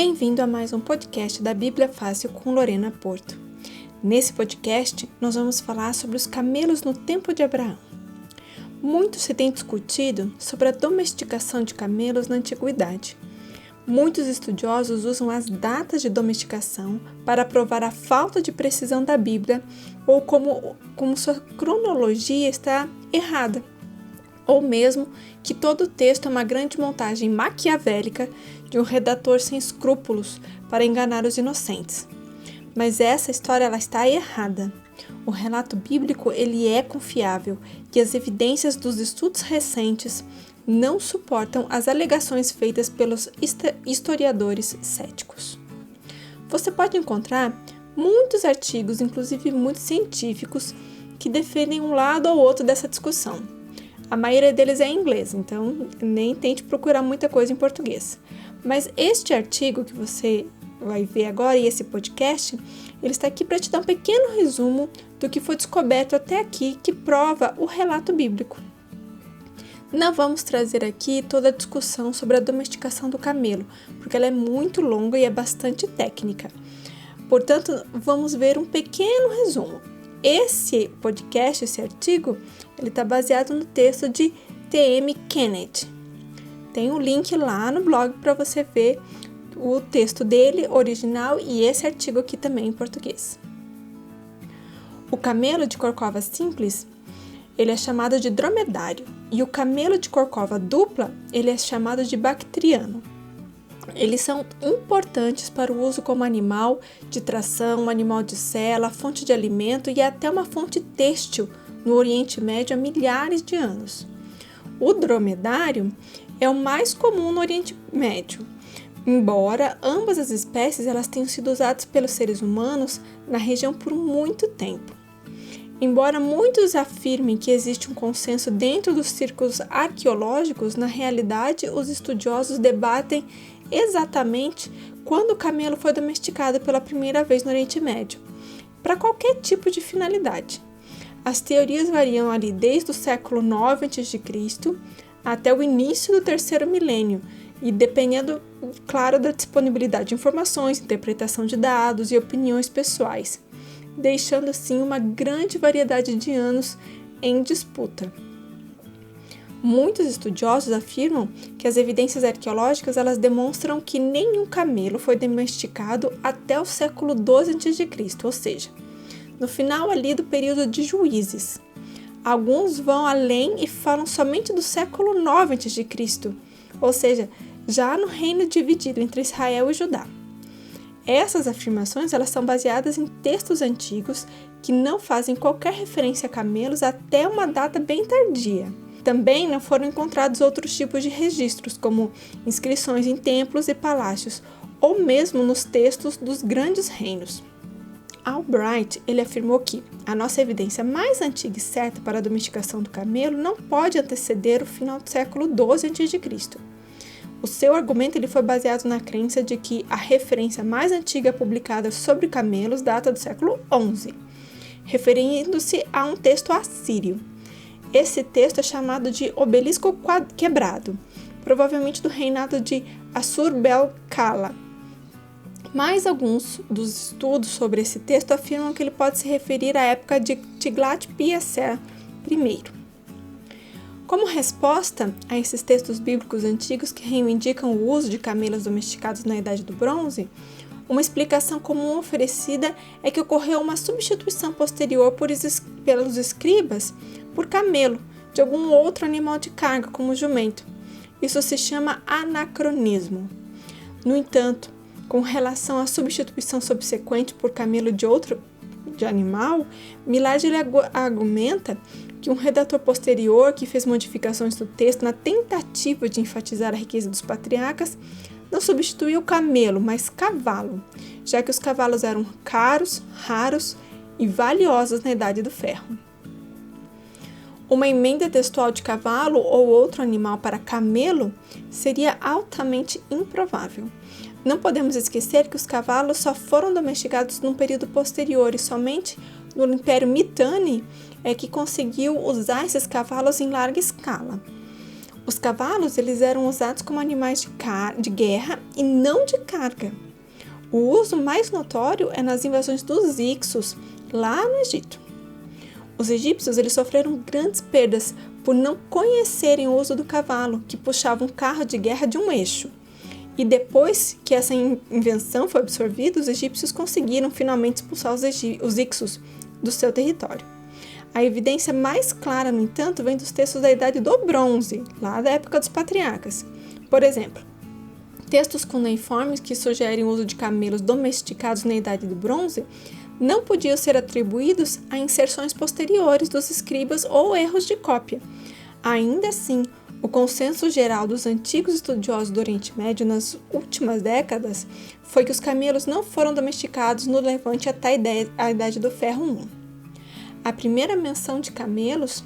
Bem-vindo a mais um podcast da Bíblia Fácil com Lorena Porto. Nesse podcast, nós vamos falar sobre os camelos no tempo de Abraão. Muito se tem discutido sobre a domesticação de camelos na antiguidade. Muitos estudiosos usam as datas de domesticação para provar a falta de precisão da Bíblia ou como sua cronologia está errada, ou mesmo que todo o texto é uma grande montagem maquiavélica de um redator sem escrúpulos para enganar os inocentes. Mas essa história ela está errada. O relato bíblico ele é confiável e as evidências dos estudos recentes não suportam as alegações feitas pelos historiadores céticos. Você pode encontrar muitos artigos, inclusive muitos científicos, que defendem um lado ou outro dessa discussão. A maioria deles é em inglês, então nem tente procurar muita coisa em português. Mas este artigo que você vai ver agora e esse podcast, ele está aqui para te dar um pequeno resumo do que foi descoberto até aqui que prova o relato bíblico. Não vamos trazer aqui toda a discussão sobre a domesticação do camelo, porque ela é muito longa e é bastante técnica. Portanto, vamos ver um pequeno resumo. Esse podcast, esse artigo, ele está baseado no texto de T.M. Kennedy. Tem um link lá no blog para você ver o texto dele, original, e esse artigo aqui também em português. O camelo de corcova simples, ele é chamado de dromedário, e o camelo de corcova dupla, ele é chamado de bactriano. Eles são importantes para o uso como animal de tração, animal de sela, fonte de alimento e até uma fonte têxtil no Oriente Médio há milhares de anos. O dromedário é o mais comum no Oriente Médio, embora ambas as espécies elas tenham sido usadas pelos seres humanos na região por muito tempo. Embora muitos afirmem que existe um consenso dentro dos círculos arqueológicos, na realidade os estudiosos debatem exatamente quando o camelo foi domesticado pela primeira vez no Oriente Médio, para qualquer tipo de finalidade. As teorias variam ali desde o século IX a.C. até o início do terceiro milênio, e dependendo, claro, da disponibilidade de informações, interpretação de dados e opiniões pessoais, deixando assim uma grande variedade de anos em disputa. Muitos estudiosos afirmam que as evidências arqueológicas elas demonstram que nenhum camelo foi domesticado até o século XII a.C., ou seja, no final ali do período de Juízes. Alguns vão além e falam somente do século IX a.C., ou seja, já no reino dividido entre Israel e Judá. Essas afirmações elas são baseadas em textos antigos que não fazem qualquer referência a camelos até uma data bem tardia. Também não foram encontrados outros tipos de registros, como inscrições em templos e palácios, ou mesmo nos textos dos grandes reinos. Albright ele afirmou que a nossa evidência mais antiga e certa para a domesticação do camelo não pode anteceder o final do século XII a.C. O seu argumento ele foi baseado na crença de que a referência mais antiga publicada sobre camelos data do século XI, referindo-se a um texto assírio. Esse texto é chamado de Obelisco Quebrado, provavelmente do reinado de Assur-bel-Kala. Mas alguns dos estudos sobre esse texto afirmam que ele pode se referir à época de Tiglat-Pileser I. Como resposta a esses textos bíblicos antigos que reivindicam o uso de camelos domesticados na Idade do Bronze, uma explicação comum oferecida é que ocorreu uma substituição posterior pelos escribas por camelo de algum outro animal de carga, como o jumento. Isso se chama anacronismo. No entanto, com relação à substituição subsequente por camelo de animal, Millard ele argumenta que um redator posterior que fez modificações do texto na tentativa de enfatizar a riqueza dos patriarcas não substituiu o camelo, mas cavalo, já que os cavalos eram caros, raros e valiosos na Idade do Ferro. Uma emenda textual de cavalo ou outro animal para camelo seria altamente improvável. Não podemos esquecer que os cavalos só foram domesticados num período posterior e somente no Império Mitanni é que conseguiu usar esses cavalos em larga escala. Os cavalos eles eram usados como animais de guerra e não de carga. O uso mais notório é nas invasões dos Hicsos, lá no Egito. Os egípcios eles sofreram grandes perdas por não conhecerem o uso do cavalo, que puxava um carro de guerra de um eixo. E depois que essa invenção foi absorvida, os egípcios conseguiram finalmente expulsar os Hicsos do seu território. A evidência mais clara, no entanto, vem dos textos da Idade do Bronze, lá da época dos patriarcas. Por exemplo, textos cuneiformes que sugerem o uso de camelos domesticados na Idade do Bronze não podiam ser atribuídos a inserções posteriores dos escribas ou erros de cópia. Ainda assim, o consenso geral dos antigos estudiosos do Oriente Médio nas últimas décadas foi que os camelos não foram domesticados no Levante até a Idade do Ferro I. A primeira menção de camelos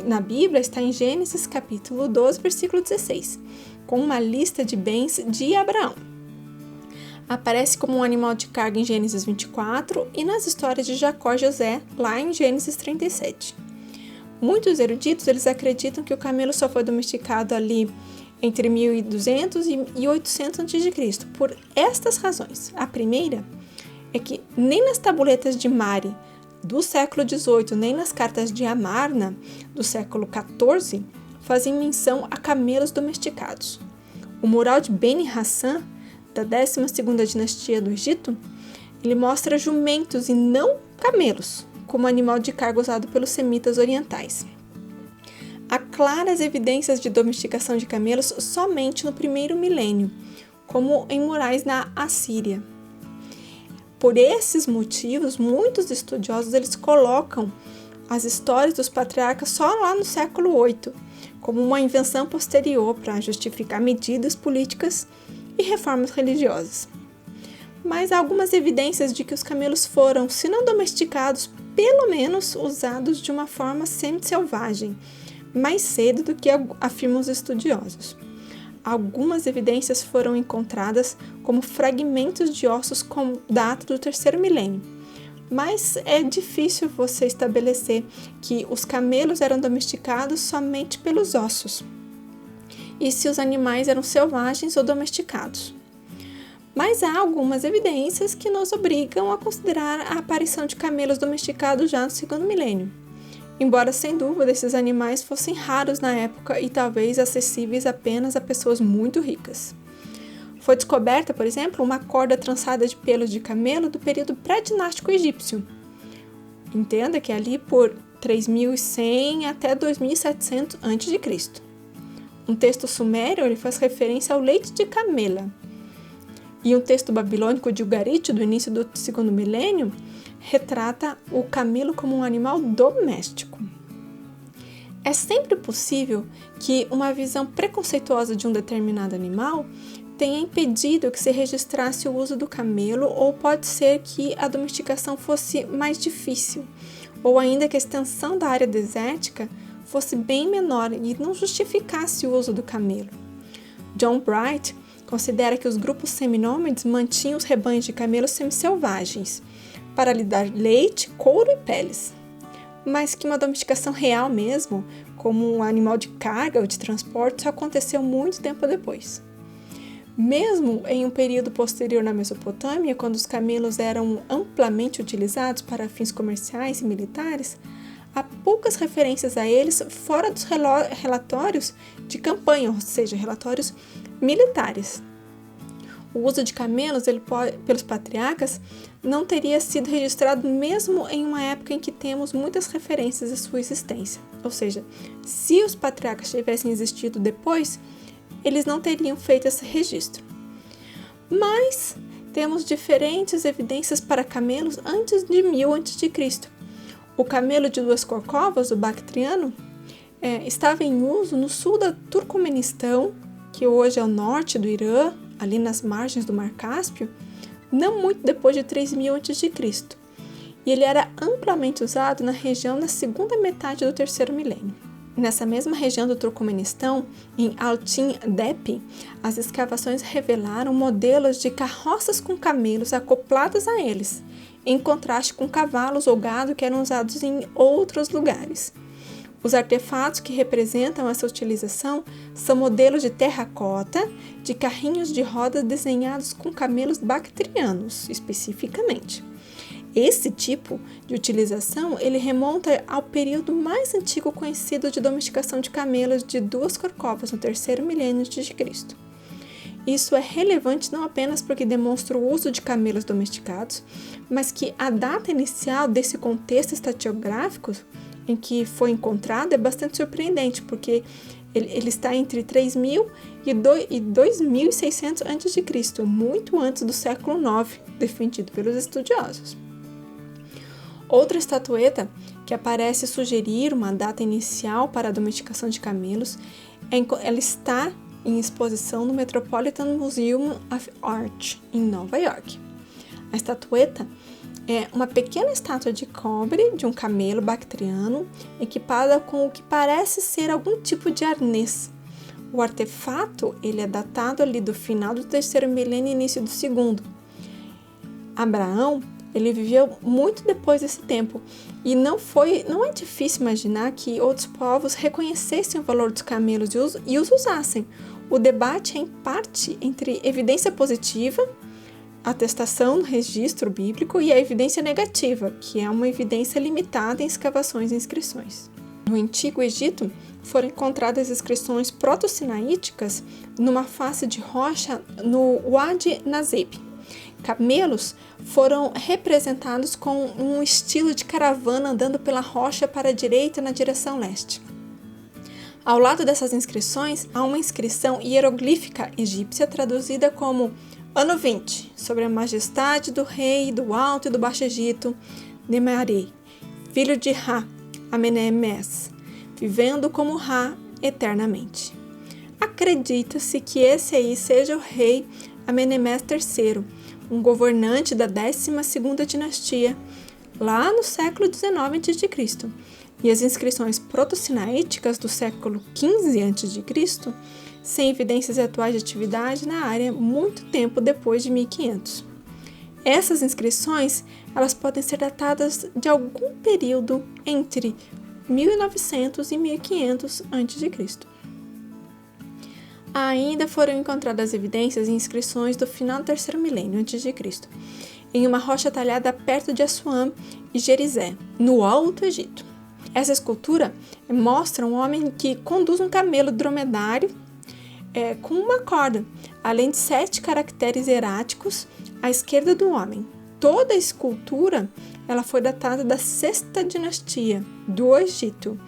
na Bíblia está em Gênesis capítulo 12, versículo 16, com uma lista de bens de Abraão. Aparece como um animal de carga em Gênesis 24 e nas histórias de Jacó e José, lá em Gênesis 37. Muitos eruditos eles acreditam que o camelo só foi domesticado ali entre 1200 e 800 a.C. por estas razões. A primeira é que nem nas tabuletas de Mari do século XVIII, nem nas cartas de Amarna do século XIV, fazem menção a camelos domesticados. O mural de Beni Hassan, da 12ª dinastia do Egito, ele mostra jumentos e não camelos, como animal de carga usado pelos semitas orientais. Há claras evidências de domesticação de camelos somente no primeiro milênio, como em murais na Assíria. Por esses motivos, muitos estudiosos eles colocam as histórias dos patriarcas só lá no século VIII, como uma invenção posterior para justificar medidas políticas e reformas religiosas. Mas há algumas evidências de que os camelos foram, se não domesticados, pelo menos usados de uma forma semi-selvagem, mais cedo do que afirmam os estudiosos. Algumas evidências foram encontradas como fragmentos de ossos com data do terceiro milênio, mas é difícil você estabelecer que os camelos eram domesticados somente pelos ossos e se os animais eram selvagens ou domesticados. Mas há algumas evidências que nos obrigam a considerar a aparição de camelos domesticados já no segundo milênio, embora sem dúvida esses animais fossem raros na época e talvez acessíveis apenas a pessoas muito ricas. Foi descoberta, por exemplo, uma corda trançada de pelos de camelo do período pré-dinástico egípcio. Entenda que é ali por 3100 até 2700 a.C. Um texto sumério ele faz referência ao leite de camela. E um texto babilônico de Ugarit, do início do segundo milênio, retrata o camelo como um animal doméstico. É sempre possível que uma visão preconceituosa de um determinado animal tenha impedido que se registrasse o uso do camelo, ou pode ser que a domesticação fosse mais difícil, ou ainda que a extensão da área desértica fosse bem menor e não justificasse o uso do camelo. John Bright considera que os grupos seminômades mantinham os rebanhos de camelos semi-selvagens para lhe dar leite, couro e peles, mas que uma domesticação real mesmo, como um animal de carga ou de transporte, só aconteceu muito tempo depois. Mesmo em um período posterior na Mesopotâmia, quando os camelos eram amplamente utilizados para fins comerciais e militares, há poucas referências a eles fora dos relatórios de campanha, ou seja, relatórios militares. O uso de camelos pelos patriarcas não teria sido registrado mesmo em uma época em que temos muitas referências à sua existência. Ou seja, se os patriarcas tivessem existido depois, eles não teriam feito esse registro. Mas temos diferentes evidências para camelos antes de 1000 a.C. O camelo de 2 corcovas, o bactriano, estava em uso no sul do Turcomenistão, que hoje é o norte do Irã, ali nas margens do Mar Cáspio, não muito depois de 3000 a.C. E ele era amplamente usado na região na segunda metade do terceiro milênio. Nessa mesma região do Turcomenistão, em Altin Depi, as escavações revelaram modelos de carroças com camelos acoplados a eles, em contraste com cavalos ou gado que eram usados em outros lugares. Os artefatos que representam essa utilização são modelos de terracota de carrinhos de rodas desenhados com camelos bactrianos, especificamente. Esse tipo de utilização ele remonta ao período mais antigo conhecido de domesticação de camelos de 2 corcovas no 3º milênio a.C. Isso é relevante não apenas porque demonstra o uso de camelos domesticados, mas que a data inicial desse contexto estratigrafático em que foi encontrado é bastante surpreendente, porque ele está entre 3.000 e 2.600 a.C., muito antes do século IX, defendido pelos estudiosos. Outra estatueta que aparece sugerir uma data inicial para a domesticação de camelos, ela está em exposição no Metropolitan Museum of Art, em Nova York. A estatueta é uma pequena estátua de cobre de um camelo bactriano equipada com o que parece ser algum tipo de arnês. O artefato ele é datado ali do final do 3º milênio e início do 2º. Abraão ele viveu muito depois desse tempo e não é difícil imaginar que outros povos reconhecessem o valor dos camelos e os usassem. O debate é em parte entre evidência positiva, atestação no registro bíblico, e a evidência negativa, que é uma evidência limitada em escavações e inscrições. No Antigo Egito, foram encontradas inscrições proto-sinaíticas numa face de rocha no Wadi Nazib. Camelos foram representados com um estilo de caravana andando pela rocha para a direita na direção leste. Ao lado dessas inscrições, há uma inscrição hieroglífica egípcia traduzida como Ano 20, sobre a majestade do rei do Alto e do Baixo Egito, Nemarei, filho de Ra, Amenemés, vivendo como Ra eternamente. Acredita-se que esse aí seja o rei Amenemés III, um governante da 12ª dinastia, lá no século XIX a.C., e as inscrições proto-sinaíticas do século XV a.C., sem evidências atuais de atividade na área muito tempo depois de 1500. Essas inscrições elas podem ser datadas de algum período entre 1900 e 1500 a.C. Ainda foram encontradas evidências e inscrições do final do 3º milênio a.C., em uma rocha talhada perto de Assuã e Gerizé, no Alto Egito. Essa escultura mostra um homem que conduz um camelo dromedário com uma corda, além de 7 caracteres hieráticos à esquerda do homem. Toda a escultura ela foi datada da 6ª dinastia do Egito,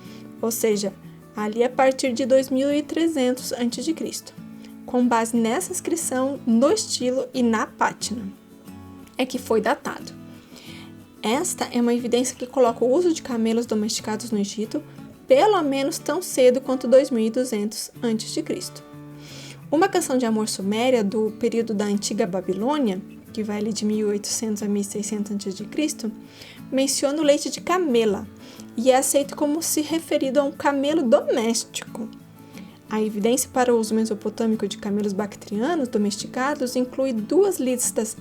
ou seja, ali a partir de 2300 a.C., com base nessa inscrição, no estilo e na pátina, é que foi datado. Esta é uma evidência que coloca o uso de camelos domesticados no Egito pelo menos tão cedo quanto 2200 a.C. Uma canção de amor suméria do período da Antiga Babilônia, que vai ali de 1800 a 1600 a.C., menciona o leite de camela e é aceito como se referido a um camelo doméstico. A evidência para o uso mesopotâmico de camelos bactrianos domesticados inclui 2 listas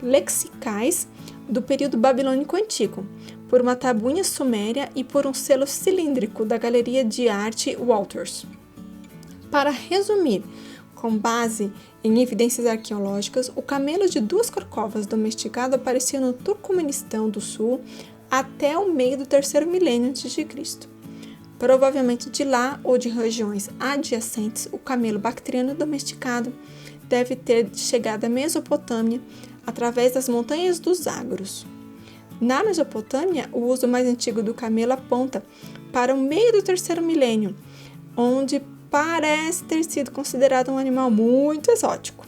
lexicais do período babilônico antigo, por uma tabuinha suméria e por um selo cilíndrico da Galeria de Arte Walters. Para resumir, com base em evidências arqueológicas, o camelo de 2 corcovas domesticado aparecia no Turcomenistão do Sul até o meio do 3º milênio a.C. Provavelmente de lá ou de regiões adjacentes, o camelo bactriano domesticado deve ter chegado à Mesopotâmia através das montanhas dos Zagros. Na Mesopotâmia, o uso mais antigo do camelo aponta para o meio do 3º milênio, onde parece ter sido considerado um animal muito exótico.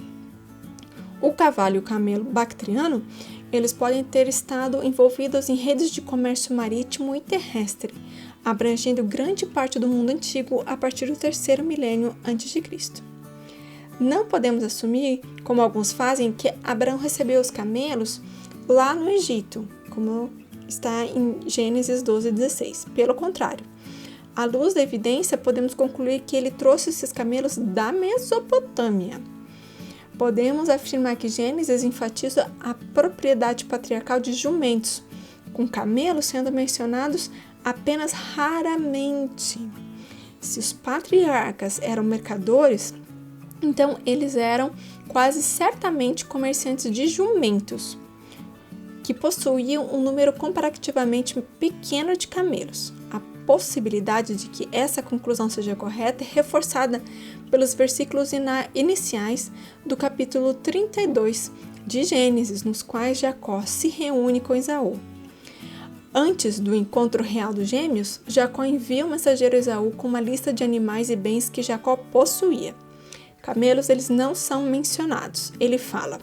O cavalo e o camelo bactriano, eles podem ter estado envolvidos em redes de comércio marítimo e terrestre, abrangendo grande parte do mundo antigo a partir do 3º milênio a.C. Não podemos assumir, como alguns fazem, que Abraão recebeu os camelos lá no Egito, como está em Gênesis 12:16. Pelo contrário, à luz da evidência, podemos concluir que ele trouxe esses camelos da Mesopotâmia. Podemos afirmar que Gênesis enfatiza a propriedade patriarcal de jumentos, com camelos sendo mencionados apenas raramente. Se os patriarcas eram mercadores, então eles eram quase certamente comerciantes de jumentos, que possuíam um número comparativamente pequeno de camelos. A possibilidade de que essa conclusão seja correta é reforçada pelos versículos iniciais do capítulo 32 de Gênesis, nos quais Jacó se reúne com Esaú. Antes do encontro real dos gêmeos, Jacó envia o mensageiro Esaú com uma lista de animais e bens que Jacó possuía. Camelos, eles não são mencionados. Ele fala: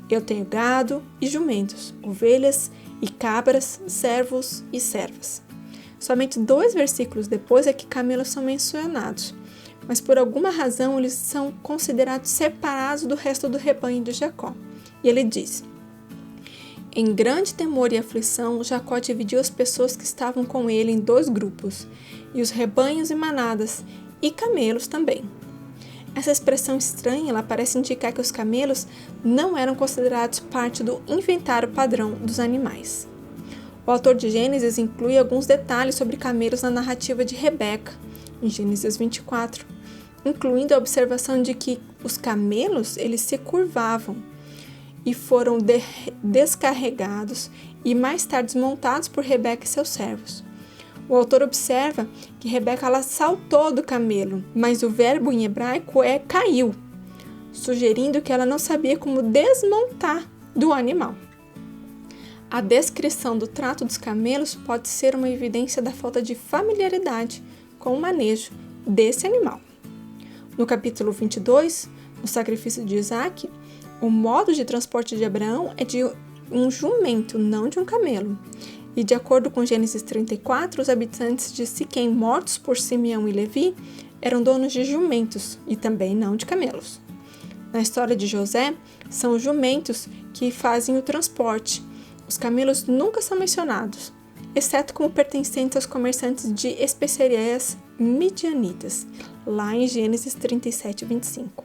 eu tenho gado e jumentos, ovelhas e cabras, servos e servas. Somente 2 versículos depois é que camelos são mencionados, mas por alguma razão eles são considerados separados do resto do rebanho de Jacó. E ele diz: em grande temor e aflição, Jacó dividiu as pessoas que estavam com ele em 2 grupos, e os rebanhos e manadas, e camelos também. Essa expressão estranha, ela parece indicar que os camelos não eram considerados parte do inventário padrão dos animais. O autor de Gênesis inclui alguns detalhes sobre camelos na narrativa de Rebeca, em Gênesis 24, incluindo a observação de que os camelos eles se curvavam e foram descarregados e mais tarde desmontados por Rebeca e seus servos. O autor observa que Rebeca ela saltou do camelo, mas o verbo em hebraico é caiu, sugerindo que ela não sabia como desmontar do animal. A descrição do trato dos camelos pode ser uma evidência da falta de familiaridade com o manejo desse animal. No capítulo 22, no sacrifício de Isaque, o modo de transporte de Abraão é de um jumento, não de um camelo. E de acordo com Gênesis 34, os habitantes de Siquém, mortos por Simeão e Levi, eram donos de jumentos e também não de camelos. Na história de José, são os jumentos que fazem o transporte. Os camelos nunca são mencionados, exceto como pertencentes aos comerciantes de especiarias midianitas, lá em Gênesis 37, 25.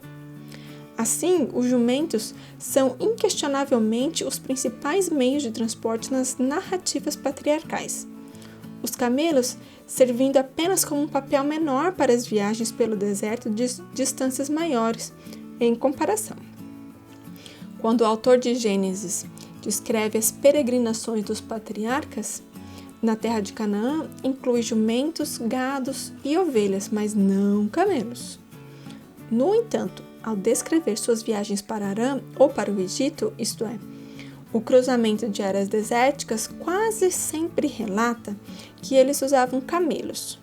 Assim, os jumentos são inquestionavelmente os principais meios de transporte nas narrativas patriarcais. Os camelos servindo apenas como um papel menor para as viagens pelo deserto de distâncias maiores, em comparação. Quando o autor de Gênesis descreve as peregrinações dos patriarcas na terra de Canaã, inclui jumentos, gados e ovelhas, mas não camelos. No entanto, ao descrever suas viagens para Arã ou para o Egito, isto é, o cruzamento de áreas desérticas, quase sempre relata que eles usavam camelos.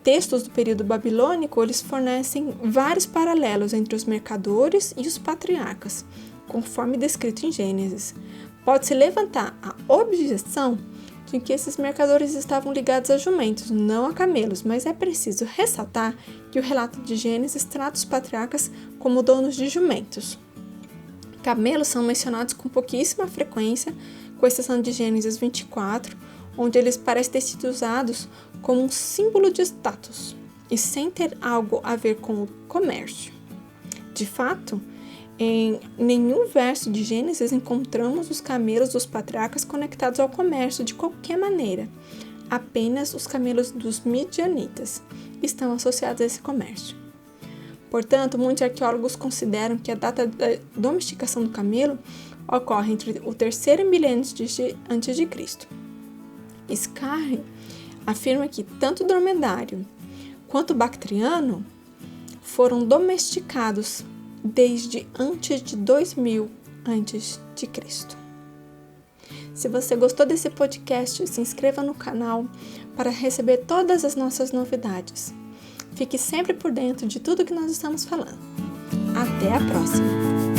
Textos do período babilônico, eles fornecem vários paralelos entre os mercadores e os patriarcas, conforme descrito em Gênesis. Pode-se levantar a objeção de que esses mercadores estavam ligados a jumentos, não a camelos, mas é preciso ressaltar que o relato de Gênesis trata os patriarcas como donos de jumentos. Camelos são mencionados com pouquíssima frequência, com exceção de Gênesis 24, onde eles parecem ter sido usados como um símbolo de status e sem ter algo a ver com o comércio. De fato, em nenhum verso de Gênesis encontramos os camelos dos patriarcas conectados ao comércio de qualquer maneira. Apenas os camelos dos midianitas estão associados a esse comércio. Portanto, muitos arqueólogos consideram que a data da domesticação do camelo ocorre entre o 3º milênio antes de Cristo. Scarry afirma que tanto o dromedário quanto o bactriano foram domesticados desde antes de 2000 a.C. Se você gostou desse podcast, se inscreva no canal para receber todas as nossas novidades. Fique sempre por dentro de tudo que nós estamos falando. Até a próxima!